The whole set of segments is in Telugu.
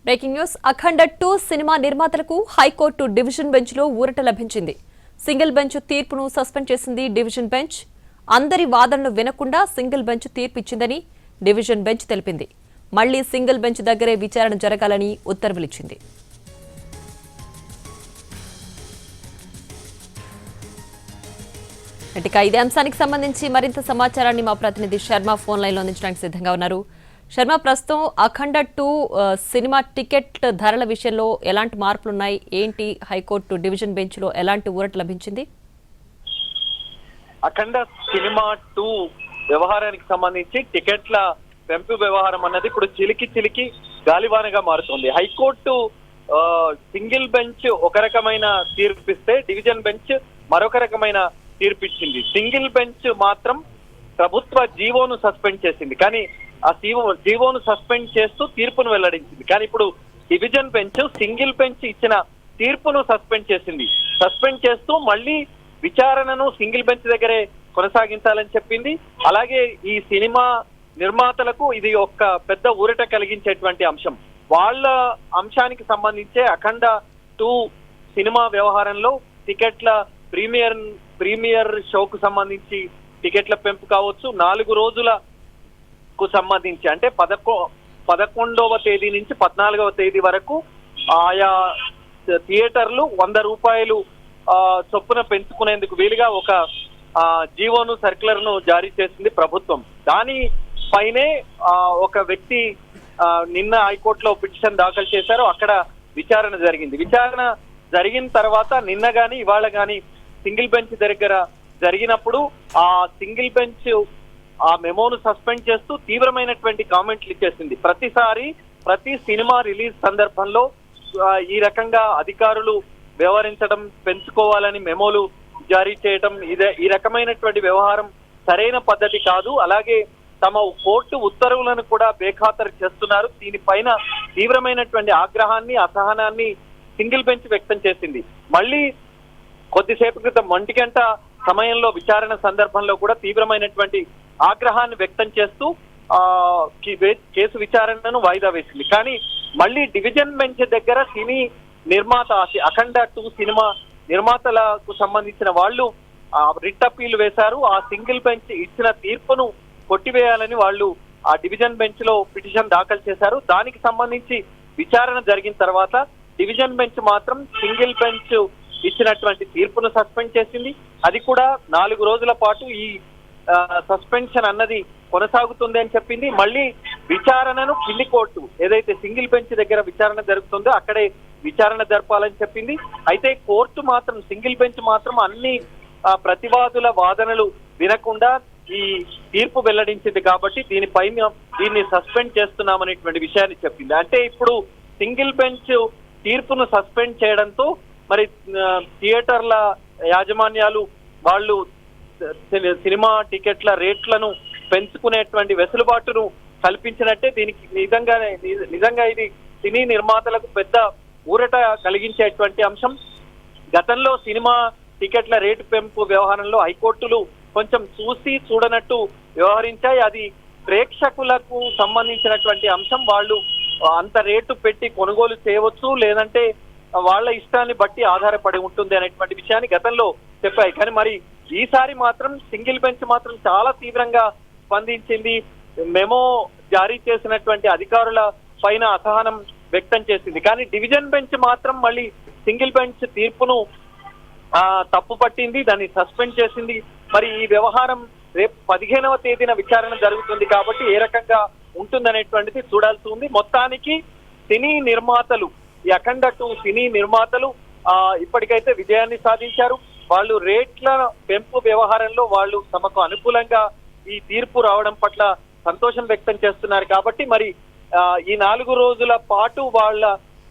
బ్రేకింగ్ న్యూస్ అఖండ 2 సినిమా నిర్మాతలకు హైకోర్టు డివిజన్ బెంచ్ లో ఊరట లభించింది. సింగిల్ బెంచ్ తీర్పును సస్పెండ్ చేసింది డివిజన్ బెంచ్. అందరి వాదనలు వినకుండా సింగిల్ బెంచ్ తీర్పు ఇచ్చిందని డివిజన్ బెంచ్ తెలిపింది. మళ్లీ సింగిల్ బెంచ్ దగ్గరే విచారణ జరగాలని ఉత్తర్వులిచ్చింది. ఇదే అంశానికి సంబంధించి మరింత సమాచారాన్ని మా ప్రతినిధి శర్మ ఫోన్ లైన్ లో అందించడానికి సిద్ధంగా ఉన్నారు. శర్మ, ప్రస్తుతం అఖండ 2 సినిమా టికెట్ ధరల విషయంలో ఎలాంటి మార్పులున్నాయి, ఏంటి హైకోర్టు డివిజన్ బెంచ్ లో ఎలాంటి ఊరట లభించింది? అఖండ సినిమా 2 వ్యవహారానికి సంబంధించి టికెట్ల పెంపు వ్యవహారం అన్నది ఇప్పుడు చిలికి గాలివానగా మారుతుంది. హైకోర్టు సింగిల్ బెంచ్ ఒక రకమైన తీర్పిస్తే డివిజన్ బెంచ్ మరొక రకమైన తీర్పిచ్చింది. సింగిల్ బెంచ్ మాత్రం ప్రభుత్వ జీవోను సస్పెండ్ చేసింది, కానీ ఆ జీవోను సస్పెండ్ చేస్తూ తీర్పును వెల్లడించింది. కానీ ఇప్పుడు డివిజన్ బెంచ్ సింగిల్ బెంచ్ ఇచ్చిన తీర్పును సస్పెండ్ చేసింది. సస్పెండ్ చేస్తూ మళ్ళీ విచారణను సింగిల్ బెంచ్ దగ్గరే కొనసాగించాలని చెప్పింది. అలాగే ఈ సినిమా నిర్మాతలకు ఇది ఒక పెద్ద ఊరట కలిగించేటువంటి అంశం. వాళ్ళ అంశానికి సంబంధించే అఖండ 2 సినిమా వ్యవహారంలో టికెట్ల ప్రీమియర్ షోకు సంబంధించి టికెట్ల పెంపు కావచ్చు, 4 రోజులకు సంబంధించి అంటే 11వ తేదీ నుంచి 14వ తేదీ వరకు ఆయా థియేటర్లు 100 రూపాయలు చొప్పున పెంచుకునేందుకు వీలుగా ఒక జీవోను సర్క్యులర్ను జారీ చేసింది ప్రభుత్వం. దాని పైనే ఒక వ్యక్తి నిన్న హైకోర్టులో పిటిషన్ దాఖలు చేశారు. అక్కడ విచారణ జరిగింది. విచారణ జరిగిన తర్వాత నిన్న గాని ఇవాళ గాని సింగిల్ బెంచ్ దగ్గర జరిగినప్పుడు ఆ సింగిల్ బెంచ్ ఆ మెమోను సస్పెండ్ చేస్తూ తీవ్రమైనటువంటి కామెంట్లు ఇచ్చేసింది. ప్రతి సినిమా రిలీజ్ సందర్భంలో ఈ రకంగా అధికారులు వ్యవహరించడం, పెంచుకోవాలని మెమోలు జారీ చేయడం, ఈ రకమైనటువంటి వ్యవహారం సరైన పద్ధతి కాదు. అలాగే తమ కోర్టు ఉత్తర్వులను కూడా బేఖాతరు చేస్తున్నారు. దీనిపైన తీవ్రమైనటువంటి ఆగ్రహాన్ని, అసహనాన్ని సింగిల్ బెంచ్ వ్యక్తం చేసింది. మళ్ళీ కొద్దిసేపు క్రితం 1 గంట సమయంలో విచారణ సందర్భంలో కూడా తీవ్రమైనటువంటి ఆగ్రహాన్ని వ్యక్తం చేస్తూ కేసు విచారణను వాయిదా వేసింది. కానీ మళ్ళీ డివిజన్ బెంచ్ దగ్గర సినీ నిర్మాత అఖండ 2 సినిమా నిర్మాతలకు సంబంధించిన వాళ్ళు రిట్ అప్పీల్ వేశారు. ఆ సింగిల్ బెంచ్ ఇచ్చిన తీర్పును కొట్టివేయాలని వాళ్ళు ఆ డివిజన్ బెంచ్ లో పిటిషన్ దాఖలు చేశారు. దానికి సంబంధించి విచారణ జరిగిన తర్వాత డివిజన్ బెంచ్ మాత్రం సింగిల్ బెంచ్ ఇచ్చినటువంటి తీర్పును సస్పెండ్ చేసింది. అది కూడా 4 రోజుల పాటు ఈ సస్పెన్షన్ అన్నది కొనసాగుతుంది అని చెప్పింది. మళ్ళీ విచారణను కింది కోర్టు ఏదైతే సింగిల్ బెంచ్ దగ్గర విచారణ జరుగుతుందో అక్కడే విచారణ జరపాలని చెప్పింది. అయితే కోర్టు మాత్రం సింగిల్ బెంచ్ మాత్రం అన్ని ప్రతివాదుల వాదనలు వినకుండా ఈ తీర్పు వెల్లడించింది. కాబట్టి దీన్ని సస్పెండ్ చేస్తున్నామనేటువంటి విషయాన్ని చెప్పింది. అంటే ఇప్పుడు సింగిల్ బెంచ్ తీర్పును సస్పెండ్ చేయడంతో మరి థియేటర్ల యాజమాన్యాలు వాళ్ళు సినిమా టికెట్ల రేట్లను పెంచుకునేటువంటి వెసులుబాటును కల్పించినట్టే. దీనికి నిజంగా ఇది సినీ నిర్మాతలకు పెద్ద ఊరట కలిగించేటువంటి అంశం. గతంలో సినిమా టికెట్ల రేటు పెంపు వ్యవహారంలో హైకోర్టులు కొంచెం చూడనట్టు వ్యవహరించాయి. అది ప్రేక్షకులకు సంబంధించినటువంటి అంశం. వాళ్ళు అంత రేటు పెట్టి కొనుగోలు చేయవచ్చు, లేదంటే వాళ్ళ ఇష్టాన్ని బట్టి ఆధారపడి ఉంటుంది అనేటువంటి విషయాన్ని గతంలో చెప్పాయి. కానీ మరి ఈసారి మాత్రం సింగిల్ బెంచ్ మాత్రం చాలా తీవ్రంగా స్పందించింది. మెమో జారీ చేసినటువంటి అధికారుల పైన అసహనం వ్యక్తం చేసింది. కానీ డివిజన్ బెంచ్ మాత్రం మళ్ళీ సింగిల్ బెంచ్ తీర్పును తప్పు పట్టింది, దాన్ని సస్పెండ్ చేసింది. మరి ఈ వ్యవహారం రేపు 15వ తేదీన విచారణ జరుగుతుంది కాబట్టి ఏ రకంగా ఉంటుందనేటువంటిది చూడాల్సి ఉంది. మొత్తానికి సినీ నిర్మాతలు, ఈ అఖండ 2 సినీ నిర్మాతలు ఇప్పటికైతే విజయాన్ని సాధించారు. వాళ్ళు రేట్ల పెంపు వ్యవహారంలో వాళ్ళు తమకు అనుకూలంగా ఈ తీర్పు రావడం పట్ల సంతోషం వ్యక్తం చేస్తున్నారు. కాబట్టి మరి ఈ 4 రోజుల పాటు వాళ్ళ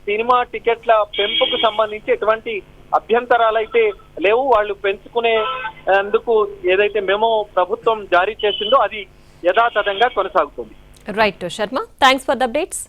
సినిమా టికెట్ల పెంపుకు సంబంధించి ఎటువంటి అభ్యంతరాలైతే లేవు. వాళ్ళు పెంచుకునేందుకు ఏదైతే మెమో ప్రభుత్వం జారీ చేసిందో అది యథాతథంగా కొనసాగుతుంది. Right Sharma, thanks for the updates.